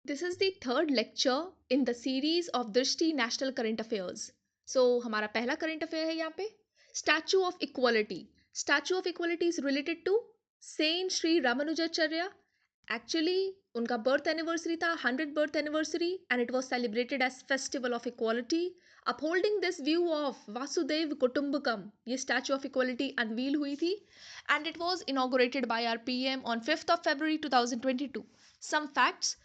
This is the third lecture in the series of Drishti national current affairs. So हमारा पहला current affair है यहाँ पे statue of equality. Statue of equality is related to saint Shri Ramanujacharya. Actually उनका birth anniversary था, 100th birth anniversary, and it was celebrated as festival of equality. Upholding this view of Vasudhaiva Kutumbakam, ये statue of equality unveil हुई थी, and it was inaugurated by our PM on 5th of February 2022। Some facts,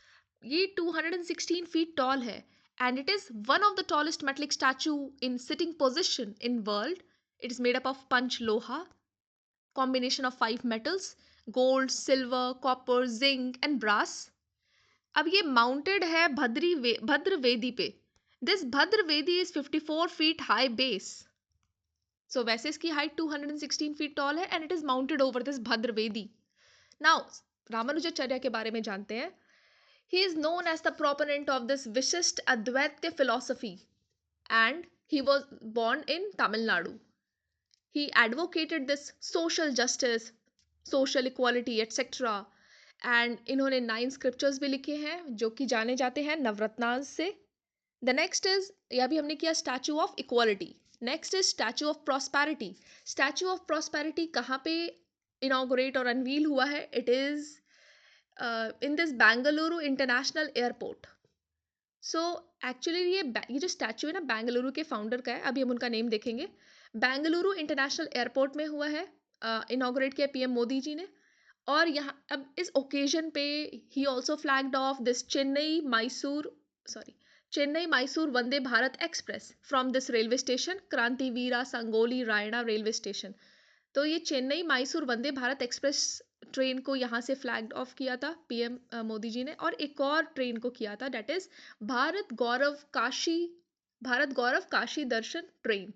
ये 216 feet tall है and it is one of the tallest metallic statue in sitting position in world. It is made up of panchaloha, combination of 5 metals: gold, silver, copper, zinc and brass। अब ये mounted है भद्र वेदी पे। This भद्र वेदी is 54 feet high base. सो वैसे इसकी हाइट 216 फीट टॉल है and it is mounted over this भद्र वेदी। नाउ रामानुजाचार्य के बारे में जानते हैं। He is known as the proponent of this Vishist Advaita philosophy and he was born in Tamil Nadu. He advocated this social justice, social equality, etc. And इन्होंने 9 scriptures भी लिखे हैं जो कि जाने जाते हैं नवरत्नास से। The next is, यह भी हमने किया, statue of equality. Next is statue of prosperity. Statue of prosperity कहाँ पे inaugurate और unveil हुआ है? It is in this Bangalore International Airport. So actually ये जो स्टैचू है ना, बेंगलुरु के फाउंडर का है। अभी हम उनका नेम देखेंगे। बेंगलुरु इंटरनेशनल एयरपोर्ट में हुआ है, इनॉग्रेट किया पीएम मोदी जी ने। और यहाँ अब इस ओकेजन पे he also flagged of this Chennai Mysore Vande Bharat express from this railway station, Krantiveera Sangolli Raina railway station. तो ये चेन्नई मैसूर वंदे भारत एक्सप्रेस ट्रेन को यहाँ से फ्लैग ऑफ किया था पीएम मोदी जी ने, और एक और ट्रेन को किया था, that is Bharat Gaurav Kashi Darshan train.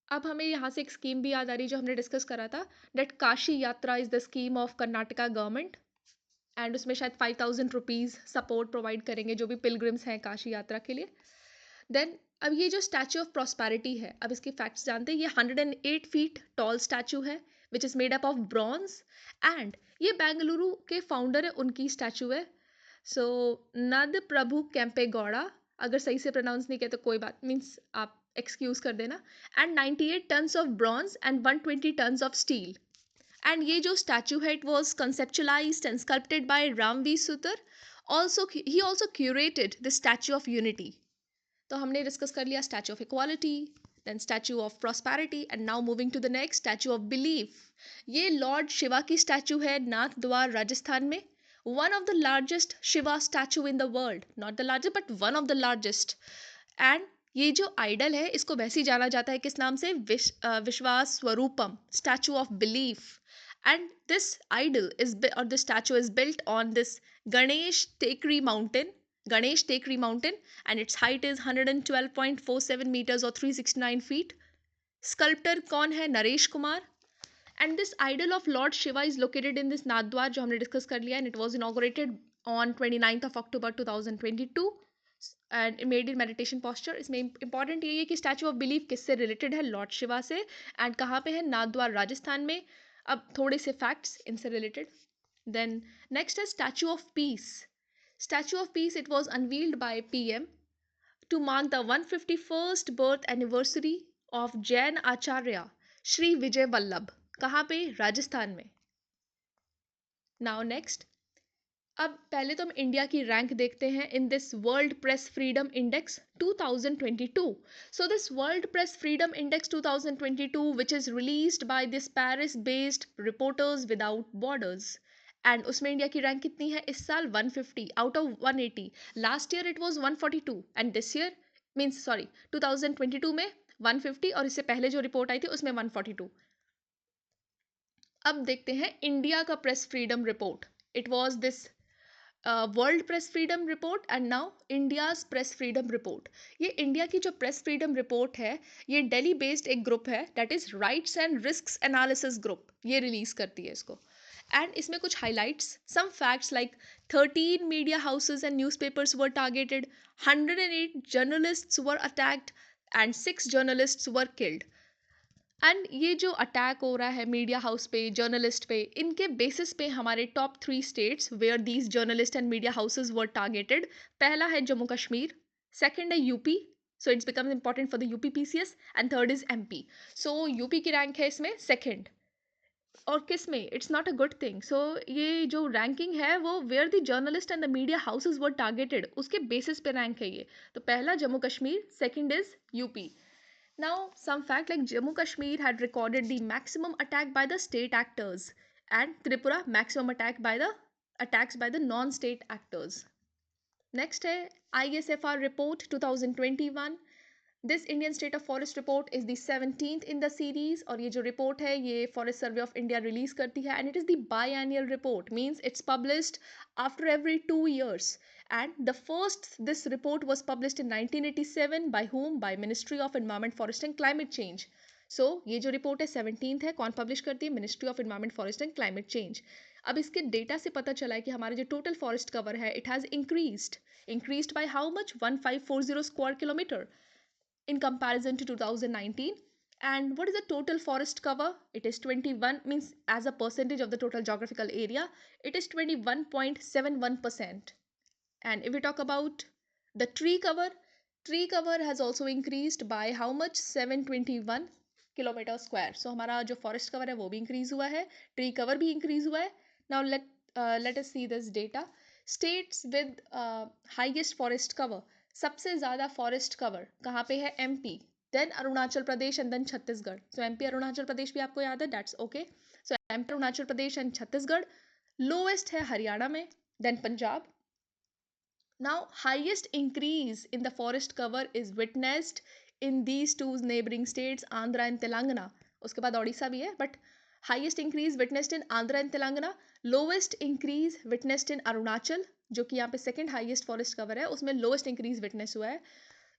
अब हमें यहाँ से एक स्कीम भी याद आ रही है जो हमने डिस्कस करा था, डेट काशी यात्रा is the scheme of Karnataka government and उसमें शायद 5000 रुपीज़ सपोर्ट प्रोवाइड करेंगे जो भी पिलग्रिम्स हैं काशी यात्रा के लिए। देन अब ये जो स्टैचू ऑफ प्रॉस्पेरिटी है, अब इसके फैक्ट्स जानते हैं। ये 108 फीट टॉल स्टैचू है which is made up of bronze and ये बेंगलुरु के फाउंडर है, उनकी स्टैचू है। सो नद प्रभु कैंपेगौड़ा, अगर सही से प्रोनाउंस नहीं किया तो कोई बात, मीन्स आप एक्सक्यूज कर देना। And 98 tons of bronze and 120 tons of steel. And ये जो स्टैचू है it was conceptualized and sculpted by Ram V Sutar. He also curated the statue of unity. तो हमने डिस्कस कर लिया statue of equality, then statue of prosperity, and now moving to the next, statue of belief. ये lord Shiva की statue है, Nathdwara Rajasthan में। One of the largest Shiva statue in the world, not the largest but one of the largest. And ये जो idol है इसको वैसे ही जाना जाता है किस नाम से, Vishwas Swaroopam, statue of belief. And this idol is or this statue is built on this Ganesh Tekri mountain and its height is 112.47 meters or 369 feet. Sculptor कौन है? Naresh Kumar. And this idol of Lord Shiva is located in this Nathdwara जो हमने discuss कर लिया, and it was inaugurated on 29th of October 2022 and made in meditation posture। इसमें important ये है कि स्टैचू ऑफ बिलीफ किससे रिलेटेड है? लॉर्ड शिवा से। एंड कहाँ पे है? नाथद्वार राजस्थान में। अब थोड़े से फैक्ट्स इनसे रिलेटेड। देन नेक्स्ट है statue of peace. Statue of Peace, it was unveiled by PM to mark the 151st birth anniversary of Jain Acharya Shri Vijay Vallabh। कहाँ पे? राजस्थान में। Now next, अब पहले तो हम इंडिया की रैंक देखते हैं in this world press freedom index 2022। So this world press freedom index 2022 which is released by this Paris based Reporters Without Borders, and उसमें इंडिया की रैंक कितनी है इस साल? 150 out of 180। Last year it was 142 and this year 2022 में 150, और इससे पहले जो रिपोर्ट आई थी उसमें 142। अब देखते हैं इंडिया का press freedom report. It was this world press freedom report and now India's press freedom report. ये इंडिया की जो प्रेस फ्रीडम रिपोर्ट है ये दिल्ली बेस्ड एक ग्रुप है, that is rights and risk analysis group, ये रिलीज करती है इसको। एंड इसमें कुछ highlights, some facts like 13 media houses and newspapers were targeted, 108 journalists were attacked and 6 journalists were killed. And ये जो अटैक हो रहा है मीडिया हाउस पे, जर्नलिस्ट पे, इनके बेसिस पे हमारे top 3 states where these journalist and media houses were targeted. पहला है जम्मू कश्मीर, सेकंड है UP, so it's becomes important for the UP PCS, and third is MP. So UP की रैंक है इसमें सेकंड, और किस में it's not a good thing. So ये जो रैंकिंग है वो where the journalist and the media houses were targeted उसके बेसिस पे रैंक है ये। तो पहला Jammu Kashmir, second is UP. Now, some fact like Jammu Kashmir had recorded the maximum attack by the state actors, and Tripura maximum attacks by the non-state actors. Next है ISFR report 2021. This Indian State of Forest report is the 17th in the series, और ये जो report है ये Forest Survey of India release करती है, and it is the biannual report, means it's published after every 2 years. And the first this report was published in 1987 by whom? By Ministry of Environment, Forest and Climate Change. सो ये जो report है 17th है, कौन publish करती है? Ministry of environment, forest and climate change. अब इसके data से पता चला है कि हमारा जो टोटल फॉरेस्ट कवर है it has increased by how much? 1540 square kilometer in comparison to 2019. And what is the total forest cover? It is 21, means as a percentage of the total geographical area, it is 21.71%. And if we talk about the tree cover has also increased by how much? 721 kilometre square. So हमारा जो forest cover है वो भी increase हुआ है, tree cover भी increase हुआ है। Now let us see this data. States with highest forest cover, सबसे ज़्यादा फॉरेस्ट कवर कहाँ पे है? MP, then Arunachal Pradesh and then Chhattisgarh. So MP Arunachal Pradesh भी आपको याद है, that's okay. So MP Arunachal Pradesh and Chhattisgarh. Lowest है हरियाणा में, then Punjab. Now, highest increase in the forest cover is witnessed in these two neighboring states, Andhra and Telangana. उसके बाद ओडिशा भी है, but highest increase witnessed in Andhra and Telangana. Lowest increase witnessed in Arunachal, जो कि यहाँ पे second highest forest cover है, उसमें lowest increase witness हुआ है.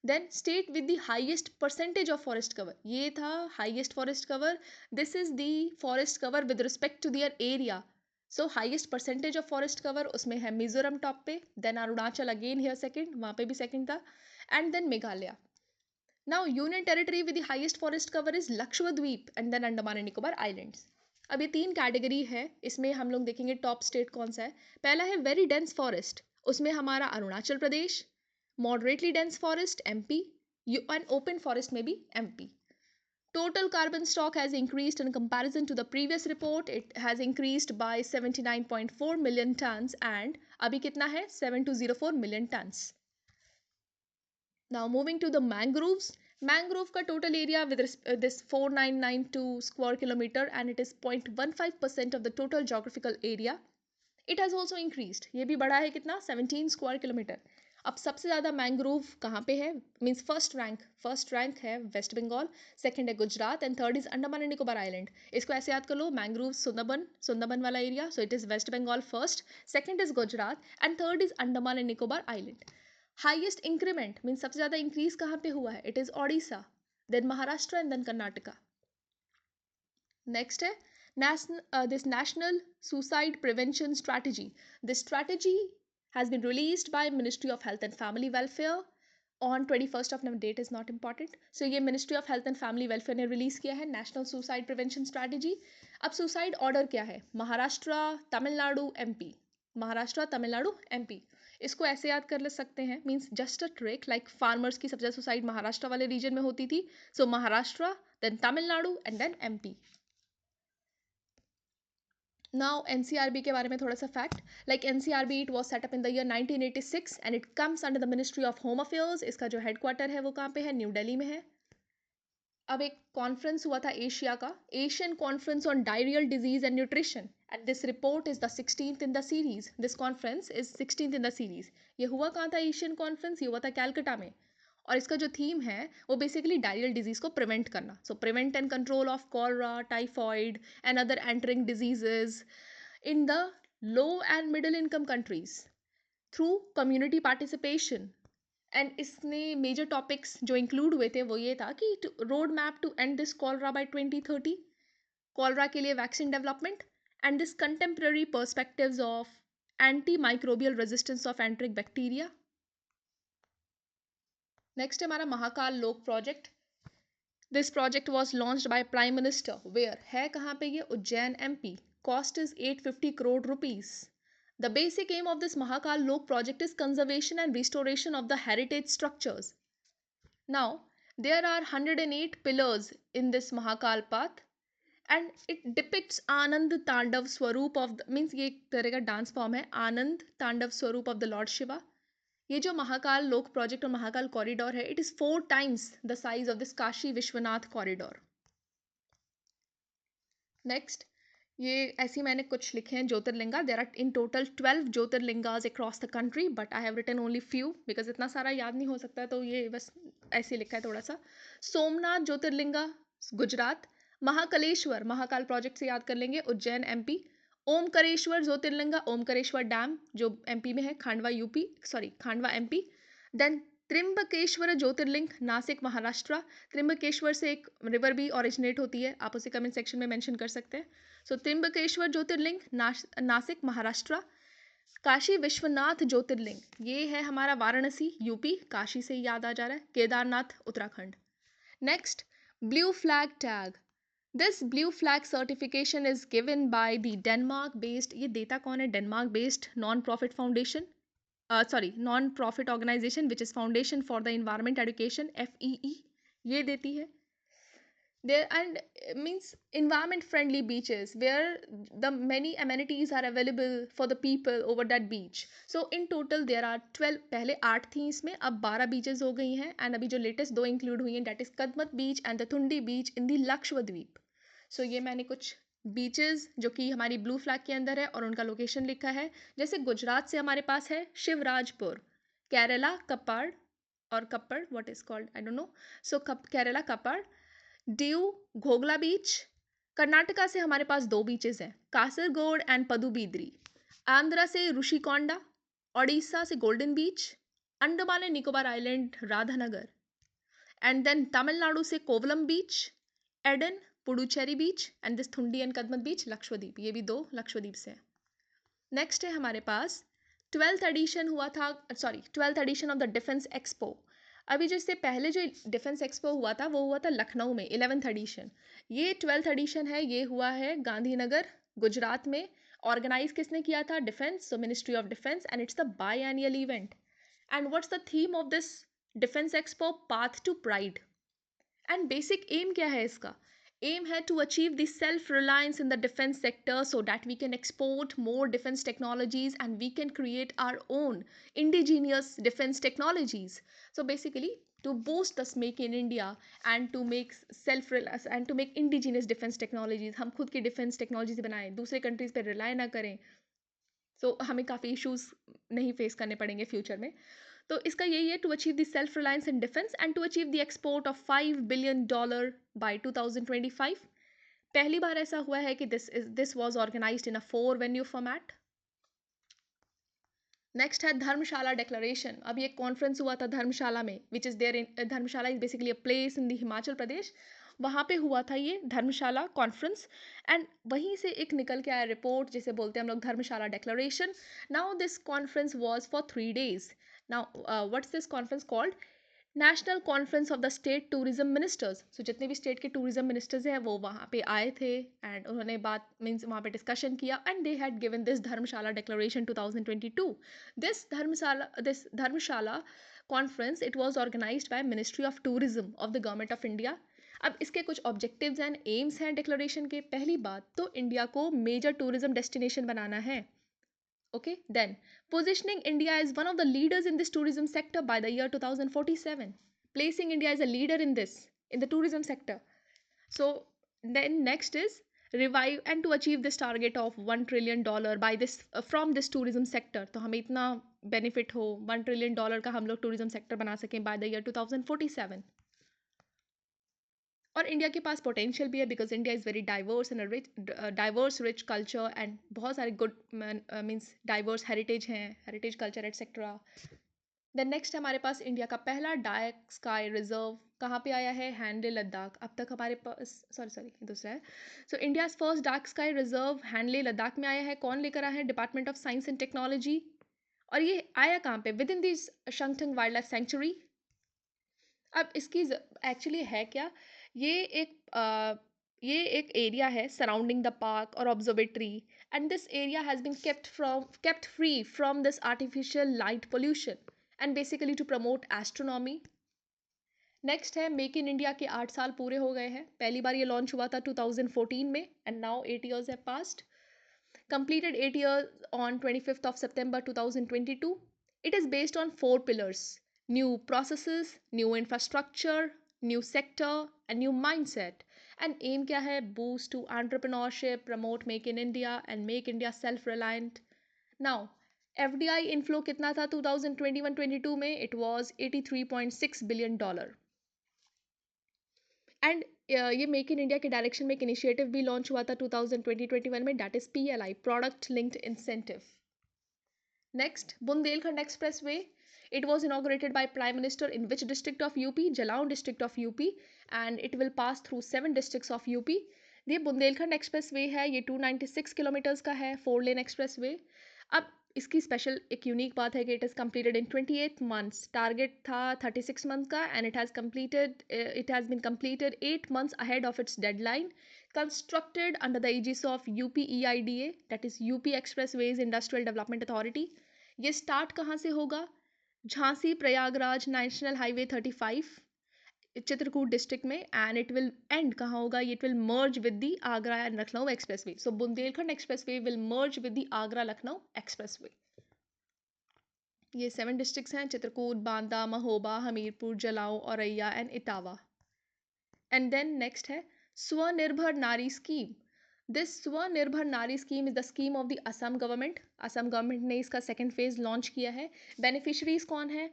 Then state with the highest percentage of forest cover, ये था highest forest cover. This is the forest cover with respect to their area. So highest percentage of forest cover उसमें है Mizoram top पे, then Arunachal again here second, वहाँ पे भी second था, and then Meghalaya. Now union territory with the highest forest cover is Lakshadweep and then Andaman and Nicobar islands. अब ये 3 category है, इसमें हम लोग देखेंगे टॉप स्टेट कौन सा है। पहला है वेरी डेंस फॉरेस्ट, उसमें हमारा Arunachal Pradesh, moderately dense forest MP, and open forest में भी MP. Total carbon stock has increased in comparison to the previous report. It has increased by 79.4 million tons and अभी कितना है? 7204 million tons. Now moving to the mangroves. Mangrove का total area with this 4992 square kilometer and it is 0.15% of the total geographical area. It has also increased. ये भी बढ़ा है कितना? 17 square kilometre. अब सबसे ज़्यादा मैंग्रोव कहाँ पे है? मीन्स फर्स्ट रैंक है वेस्ट बंगाल, सेकंड है Gujarat and third is Andaman and Nicobar island. इसको ऐसे याद कर लो, मैंग्रोव सुंदरबन वाला area, so it is West Bengal first, second is Gujarat and third is Andaman and Nicobar island. Highest increment means सबसे ज़्यादा इंक्रीज कहाँ पे हुआ है? It is Odisha, then Maharashtra and then Karnataka. Next है this national suicide prevention strategy. This strategy has been released by Ministry of Health and Family Welfare on 21st of November. Date is not important. So ये Ministry of Health and Family Welfare ने release किया है national suicide prevention strategy. अब suicide order क्या है? Maharashtra, Tamil Nadu, MP, Maharashtra, Tamil Nadu, MP. इसको ऐसे याद कर ले सकते हैं, means just a trick, like farmers की सबसे ज़्यादा सुसाइड महाराष्ट्र वाले रीजन में होती थी। So Maharashtra, then Tamil Nadu and then MP. Now NCRB के बारे में थोड़ा सा fact, like NCRB it was set up in the year 1986 and it comes under the ministry of home affairs. इसका जो हेडक्वार्टर है वो कहाँ पे है? न्यू दिल्ली में है। अब एक कॉन्फ्रेंस हुआ था एशिया का, Asian conference on diarrhoeal disease and nutrition, and this report is the 16th in the series. This conference is 16th in the series. ये हुआ कहाँ था एशियन कॉन्फ्रेंस? ये हुआ था कैलकाटा में, और इसका जो थीम है वो बेसिकली डायरियल डिजीज को प्रिवेंट करना। So prevent and control of cholera, typhoid and other entering diseases in the low and middle income countries through community participation. And इसने मेजर टॉपिक्स जो इंक्लूड हुए थे वो ये था कि road map to end this cholera by 2030, cholera के लिए vaccine development, and this contemporary perspectives of anti microbial resistance of enteric bacteria. Next है हमारा Mahakal Lok project. This project was launched by prime minister where, है कहाँ पे ये, Ujjain MP. Cost is 850 crore rupees. The basic aim of this Mahakal Lok project is conservation and restoration of the heritage structures. Now, there are 108 pillars in this Mahakal path and it depicts Anand Tandav Swaroop of the, means ये एक तरह का dance form है, आनंद तांडव स्वरूप of the Lord Shiva. ये जो Mahakal Lok project और महाकाल कॉरिडोर है, it is 4 times the size of this Kashi Vishwanath corridor. Next, ये ऐसे मैंने कुछ लिखे हैं Jyotirlinga. There are in total 12 Jyotirlingas across the country, but I have written only few because इतना सारा याद नहीं हो सकता, तो ये बस ऐसे लिखा है थोड़ा सा. सोमनाथ ज्योतिर्लिंगा गुजरात, महाकलेश्वर महाकाल प्रोजेक्ट से याद कर लेंगे, उज्जैन MP. ओमकरेश्वर ज्योतिर्लिंगा, ओमकरेश्वर डैम जो MP में है, Khandwa UP, sorry Khandwa MP. Then Trimbakeshwar Jyotirling, Nashik Maharashtra. Trimbakeshwar से एक रिवर भी ओरिजिनेट होती है, आप उसे कमेंट सेक्शन में मेंशन कर सकते हैं. सो त्रिंबकेश्वर ज्योतिर्लिंग, नासिक महाराष्ट्र. काशी विश्वनाथ ज्योतिर्लिंग, ये है हमारा वाराणसी UP, काशी से याद आ जा रहा है. Kedarnath Uttarakhand. Next, blue flag tag. This blue flag certification is given by the Denmark based, ये देता कौन है, Denmark based non profit foundation, non-profit organization which is Foundation for the Environment Education, FEE, ये देती है. There and means environment friendly beaches where the many amenities are available for the people over that beach. So in total there are 12, पहले 8 थी इसमें, अब 12 beaches हो गई हैं, and अभी जो latest 2 include हुई हैं, that is Kadmat beach and the Thundi beach in the Lakshadweep. So ये मैंने कुछ बीचेस जो कि हमारी ब्लू फ्लैग के अंदर है और उनका लोकेशन लिखा है. जैसे गुजरात से हमारे पास है शिवराजपुर, केरला कप्पाड़, और Kappad what is called I don't know. So Kerala Kappad, Diu Ghoghla beach. Karnataka से हमारे पास 2 बीचेस हैं, कासरगोड एंड पदुबीद्री. आंध्रा से ऋषिकोंडा, ओडिशा से golden beach, Andaman and Nicobar island Radhanagar. And then Tamil Nadu से Kovalam beach, Eden Puducherry beach, and this Thundi and Kadmat beach Lakshadweep, ये भी 2 लक्षद्वीप से हैं. नेक्स्ट है हमारे पास 12th एडिशन हुआ था, sorry 12th edition of the defence expo. अभी जो इससे पहले जो डिफेंस एक्सपो हुआ था वो हुआ था लखनऊ में, 11th एडिशन. ये 12th एडिशन है, ये हुआ है गांधीनगर गुजरात में. ऑर्गेनाइज किसने किया था, defence, so ministry of defence, and it's the biannual event. And what's the theme of this defence expo, path to pride. And basic aim क्या है इसका, aim है to achieve the self-reliance in the defense sector so that we can export more defense technologies and we can create our own indigenous defense technologies. So basically to boost the make in India and to make self-reliance and to make indigenous defense technologies, हम खुद की defense technologies बनाएं, दूसरे countries पे rely ना करें. So हमें काफ़ी issues नहीं face करने पड़ेंगे फ्यूचर में. तो इसका यही है, to achieve the self reliance in defence and to achieve the export of $5 billion by 2025. पहली बार ऐसा हुआ है कि this was organised in a 4 venue format. Next है धर्मशाला डिक्लेरेशन. अभी एक कॉन्फ्रेंस हुआ था धर्मशाला में, which is there in Dharamshala is basically a place in the Himachal Pradesh. वहाँ पे हुआ था ये धर्मशाला कॉन्फ्रेंस, एंड वहीं से एक निकल के आया रिपोर्ट जिसे बोलते हैं हम लोग Dharamshala declaration. Now this conference was for 3 days. Now what's this conference called, national conference of the state tourism ministers. So जितने भी स्टेट के टूरिज्म मिनिस्टर्स हैं वो वहाँ पे आए थे, एंड उन्होंने बात मीन्स वहाँ पे डिस्कशन किया, and they had given this Dharamshala declaration 2022. This Dharamshala conference it was organised by ministry of tourism of the government of India. अब इसके कुछ ऑब्जेक्टिव्स एंड एम्स हैं डिक्लेरेशन के. पहली बात तो इंडिया को मेजर टूरिज्म डेस्टिनेशन बनाना है. Okay, then positioning India as one of the leaders in this tourism sector by the year 2047, placing India as a leader in this in the tourism sector. So then next is revive and to achieve this target of $1 trillion by this from this tourism sector. तो हमें इतना benefit हो, $1 trillion का हम लोग tourism sector बना सकें by the year 2047. और इंडिया के पास पोटेंशियल भी है because India is very diverse and diverse rich culture and बहुत सारे गुड मीन्स डाइवर्स हेरिटेज हैं, heritage culture etcetera. Then next हमारे पास इंडिया का पहला डार्क स्काई रिजर्व कहाँ पे आया है, हैंडले लद्दाख. अब तक हमारे पास सॉरी दूसरा है. So India's first dark sky reserve Hanle Ladakh में आया है. कौन लेकर आया है, department of science and technology. और ये आया कहाँ पे, within this Changthang wildlife sanctuary. अब इसकी एक्चुअली है क्या, ये एक ये एक एरिया है सराउंडिंग द पार्क और observatory, and this area has been kept free from this artificial light pollution and basically to promote astronomy. Next है मेक इन इंडिया के 8 साल पूरे हो गए हैं। पहली बार ये लॉन्च हुआ था 2014 में, and now 8 years have passed. Completed 8 years on 25th of September 2022. It is based on 4 pillars: new processes, new infrastructure, new sector, and new mindset. And aim क्या है? Boost to entrepreneurship, promote make in India, and make India self-reliant. Now, FDI inflow कितना था 2021-22 में? It was $83.6 billion. And ये make in India के direction में एक initiative भी लॉन्च हुआ था 2020-21 में, that is PLI, product linked incentive. Next, Bundelkhand expressway. It was inaugurated by prime minister in which district of UP? Jalaun district of UP, and it will pass through 7 districts of UP. ये Bundelkhand express way है, ये 296 kilometres का है, 4 लेन express way. अब इसकी special एक unique बात है कि it is completed in 28 months. Target था 36 मंथ का, and it has been completed 8 months ahead of its deadline. Constructed under the aegis of UPEIDA, that is UP expressways industrial development authority. ये start कहाँ से होगा? Jhansi Prayagraj national highway 35 Chitrakoot district में, and it will end कहाँ होगा? It will merge with the Agra and Lucknow expressway. So Bundelkhand expressway will merge with the Agra Lucknow expressway. ये 7 districts हैं: Chitrakoot, Banda, Mahoba, Hamirpur, Jalaun, Auraiya and Etawah. And then next है Swanirbhar Nari scheme. This Swanirbhar Nari scheme is the scheme of the Assam government. Assam government ने इसका second phase launch किया है. Beneficiaries कौन है?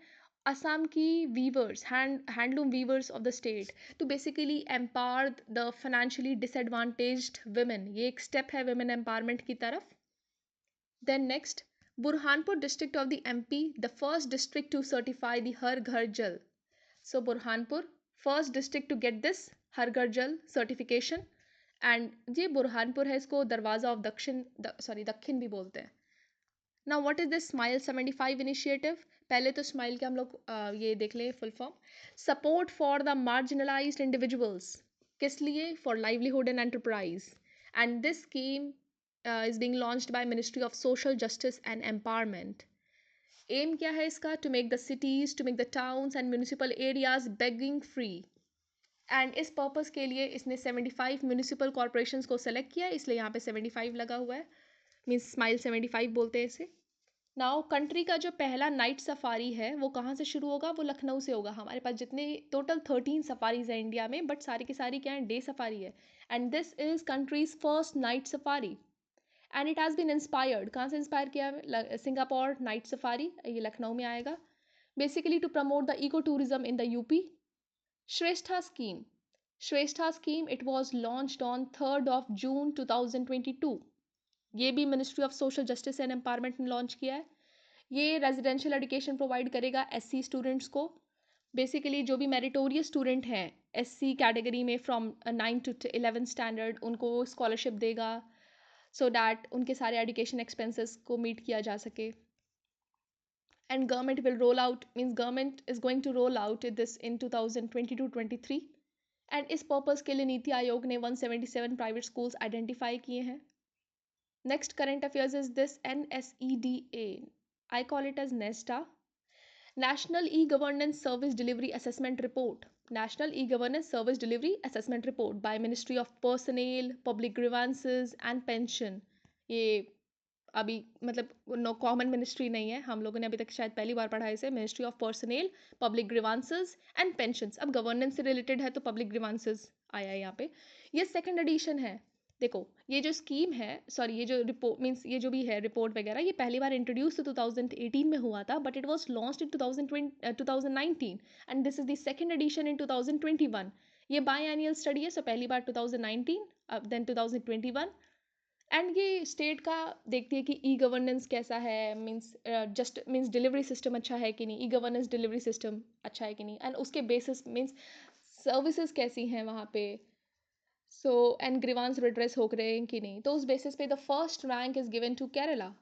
असम की weavers, handloom weavers of the state, to basically empower the financially disadvantaged women. ये एक स्टेप है वुमेन एम्पावरमेंट की तरफ. Then next, Burhanpur district of the MP, the first district to certify the Har Ghar Jal. So Burhanpur, first district to get this Har Ghar Jal certification. And ये बुरहानपुर है, इसको दरवाज़ा of दक्षिण दक्षिण भी बोलते हैं. Now what is this smile 75 initiative? पहले तो स्माइल के हम लोग ये देख लें full form. Support for the marginalised individuals. किस लिए? For livelihood and enterprise. And this scheme is being launched by Ministry of Social Justice and Empowerment. Aim क्या है इसका? To make the cities, to make the towns and municipal areas begging free. And इस purpose के लिए इसने 75 municipal corporations को select किया, इसलिए यहाँ पे 75 लगा हुआ है, मीन्स स्माइल 75 बोलते हैं इसे. नाउ कंट्री का जो पहला नाइट सफारी है वो कहाँ से शुरू होगा? वो लखनऊ से होगा. हमारे पास जितने टोटल 13 सफारीज है इंडिया में, बट सारी की सारी क्या है? डे सफारी है. And this is country's first night safari, and it has been inspired. कहाँ से इंस्पायर किया? सिंगापुर नाइट सफारी, ये लखनऊ में आएगा. Basically to promote the eco tourism in the UP. Shreshta scheme. Shreshta scheme, it was launched on 3rd of June 2022. ये भी ministry of social justice and empowerment ने launch किया है. ये रेजिडेंशियल एजुकेशन प्रोवाइड करेगा SC स्टूडेंट्स को. बेसिकली जो भी मेरिटोरियस स्टूडेंट हैं SC कैटेगरी में फ्रॉम 9 to 11 स्टैंडर्ड, उनको स्कॉलरशिप देगा, सो दैट उनके सारे एजुकेशन एक्सपेंसेस को मीट किया जा सके. And government will roll out, means government is going to roll out this in 2022-23. And इस पर्पज़ के लिए नीति आयोग ने 177 प्राइवेट स्कूल्स आइडेंटिफाई किए हैं. Next current affairs is this NSEDA. I call it as NeSDA, national e governance service delivery assessment report. National e governance service delivery assessment report by ministry of personnel, public grievances and pension. ये अभी मतलब no common ministry नहीं है, हम लोगों ने अभी तक शायद पहली बार पढ़ा है इसे. Ministry of personnel, public grievances and pensions. अब गवर्नेंस से रिलेटेड है तो पब्लिक ग्रीवांसेस आया है यहाँ पे. ये सेकंड एडिशन है. देखो ये जो स्कीम है, सॉरी ये जो रिपोर्ट मीन्स ये जो भी है रिपोर्ट वगैरह, ये पहली बार इंट्रोड्यूस तो 2018 में हुआ था, but it was launched in 2019, and this is the second edition in 2021. ये बाई एनुअल स्टडी है, सो पहली बार 2019, देन 2021. एंड ये स्टेट का देखती है कि ई गवर्नेंस कैसा है, means just means delivery system अच्छा है कि नहीं, ई गवर्नेंस डिलीवरी सिस्टम अच्छा है कि नहीं, एंड उसके बेसिस मीन्स सर्विसेज कैसी हैं वहाँ पे, सो एंड ग्रीवांस रिड्रेस हो रहे हैं कि नहीं. तो उस बेसिस पे the first rank is given to Kerala,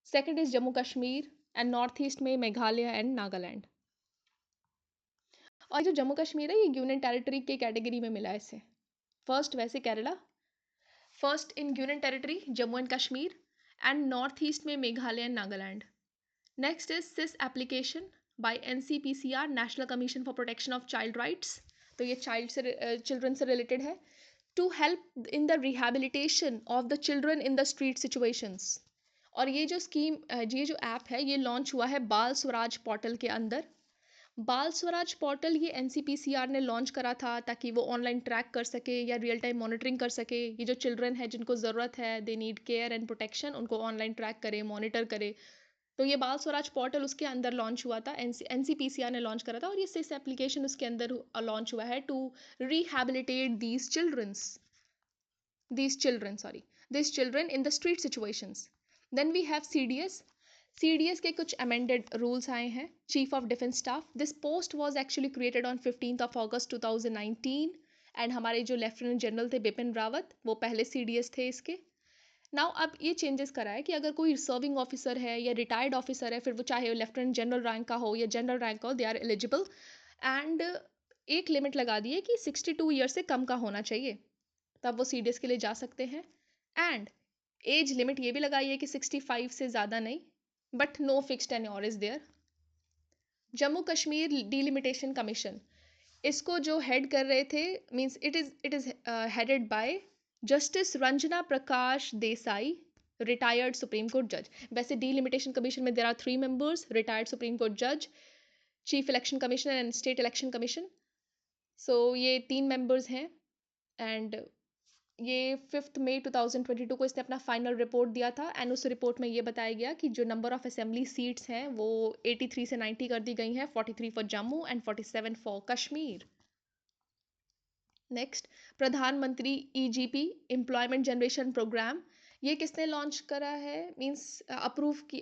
second is Jammu Kashmir, and north east में मेघालय एंड नागालैंड. और जो जम्मू कश्मीर है ये यूनियन टेरिटरी के कैटेगरी में मिला है इसे। फर्स्ट वैसे Kerala, first in union territory Jammu and Kashmir, and north east में Meghalaya and Nagaland. Next is this application by NCPCR, national commission for protection of child rights. तो ये चिल्ड्रन से रिलेटेड है। To help in the rehabilitation of the children in the street situations. और ये जो scheme, ये जो ऐप है ये लॉन्च हुआ है बाल स्वराज पोर्टल के अंदर। बाल स्वराज पोर्टल ये NCPCR ने लॉन्च करा था ताकि वो ऑनलाइन ट्रैक कर सके या रियल टाइम मॉनिटरिंग कर सके। ये जो चिल्ड्रन है जिनको ज़रूरत है, they need care and protection, उनको ऑनलाइन ट्रैक करे, मॉनिटर करे। तो ये बाल स्वराज पोर्टल उसके अंदर लॉन्च हुआ था, NCPCR ने लॉन्च करा था। और ये सिस एप्लीकेशन उसके अंदर लॉन्च हुआ है to rehabilitate these children in the street situations. Then we have CDS के कुछ amended rules आए हैं। Chief of Defence Staff, this post was actually created on 15th of August 2019 and हमारे जो लेफ्टिनेंट जनरल थे बिपिन रावत वो पहले CDS थे इसके। नाउ अब ये चेंजेस करा है कि अगर कोई सर्विंग ऑफिसर है या रिटायर्ड ऑफिसर है, फिर वो चाहे लेफ्टिनेंट जनरल रैंक का हो या जनरल रैंक का हो, दे आर एलिजिबल। एंड एक लिमिट लगा दी है कि 62 ईयर से कम का होना चाहिए, तब वो CDS के लिए जा सकते हैं। एंड एज लिमिट ये भी लगाई है कि 65 से ज़्यादा नहीं, but no fixed tenure is there. Jammu Kashmir delimitation commission, इसको जो हेड कर रहे थे, means it is headed by justice Ranjana Prakash Desai, retired supreme court जज। वैसे डिलिमिटेशन कमीशन में there are 3 members, retired supreme court जज, chief election commissioner and state election commission. So ये 3 मेंबर्स हैं। एंड ये 5 मई 2022 को इसने अपना फाइनल रिपोर्ट दिया था। एंड उस रिपोर्ट में ये बताया गया कि जो नंबर ऑफ असेंबली सीट्स हैं वो 83 से 90 कर दी गई हैं, 43 for Jammu and 47 for Kashmir. Next, प्रधानमंत्री EGP एम्प्लॉयमेंट जनरेशन प्रोग्राम, ये किसने लॉन्च करा है, मींस अप्रूव की,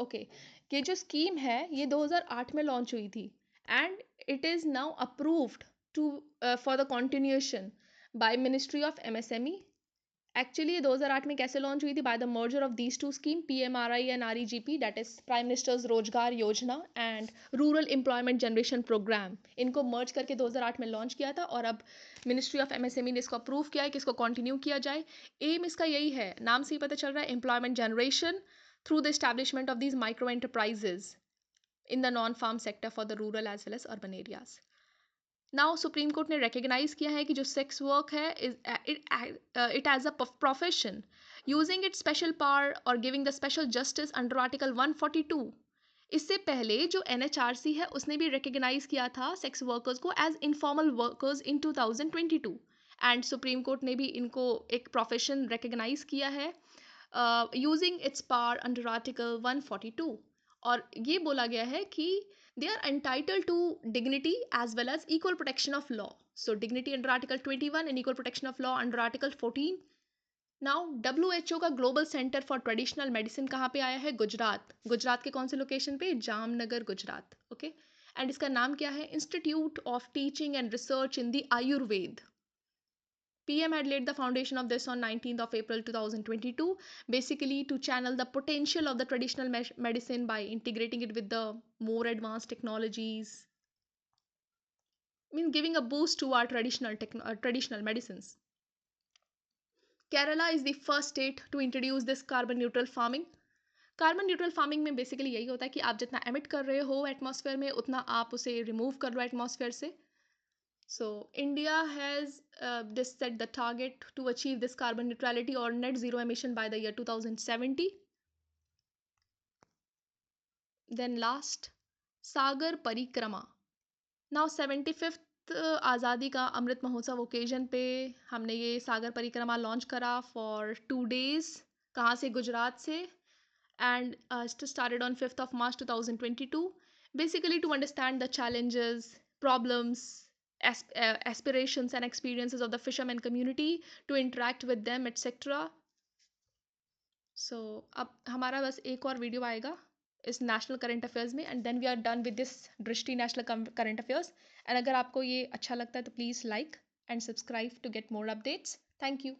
ओके। ये जो स्कीम है ये 2008 में लॉन्च हुई थी and it is now approved to for the continuation by ministry of MSME। Actually ये 2008 में कैसे लॉन्च हुई थी, by the merger of these two scheme, PMRI and REGP, that is prime minister's Rozgar Yojana and rural employment generation programme. इनको merge करके 2008 में launch किया था और अब मिनिस्ट्री ऑफ MSME ने इसको अप्रूव किया है कि इसको कंटिन्यू किया जाए। एम इसका यही है, नाम से ही पता चल रहा है, employment generation through the establishment of these micro enterprises in the non farm sector for the rural as well as urban areas. Now supreme court ने रिकग्नाइज किया है कि जो सेक्स वर्क है it as a profession using it special power और giving the special justice under article 142। इससे पहले जो NHRC है उसने भी रिकग्नाइज किया था सेक्स वर्कर्स को as informal workers in 2022 and supreme court ने भी इनको एक प्रोफेशन रिकग्नाइज किया है using its power under article 142। और ये बोला गया है कि they are entitled to dignity as well as equal protection of law. So dignity under article 21 and equal protection of law under article 14. Now WHO का global centre for traditional medicine कहाँ पे आया है, गुजरात के कौन से लोकेशन पे, Jamnagar Gujarat, okay. And इसका नाम क्या है, institute of teaching and research in the Ayurveda. PM had laid the foundation of this on 19th of April 2022, basically to channel the potential of the traditional medicine by integrating it with the more advanced technologies. I mean, giving a boost to our traditional medicines. Kerala is the first state to introduce this carbon neutral farming. Carbon neutral farming में basically यही होता है कि आप जितना emit कर रहे हो एटमॉस्फेयर में उतना आप उसे रिमूव कर लो एटमॉस्फेयर से। So India has this set the target to achieve this carbon neutrality or net zero emission by the year 2070. Then last, Sagar Parikrama. Now 75th आज़ादी का अमृत महोत्सव ओकेजन पे हमने ये सागर परिक्रमा लॉन्च करा फॉर 2 days। कहाँ से, गुजरात से। And started on 5th of March 2022, basically to understand the challenges, problems, aspirations and experiences of the fishermen community, to interact with them, etc. So अब हमारा बस एक और वीडियो आएगा इस नेशनल करंट अफेयर्स में and then we are done with this Drishti national current affairs. And अगर आपको ये अच्छा लगता है तो please like and subscribe to get more updates. Thank you.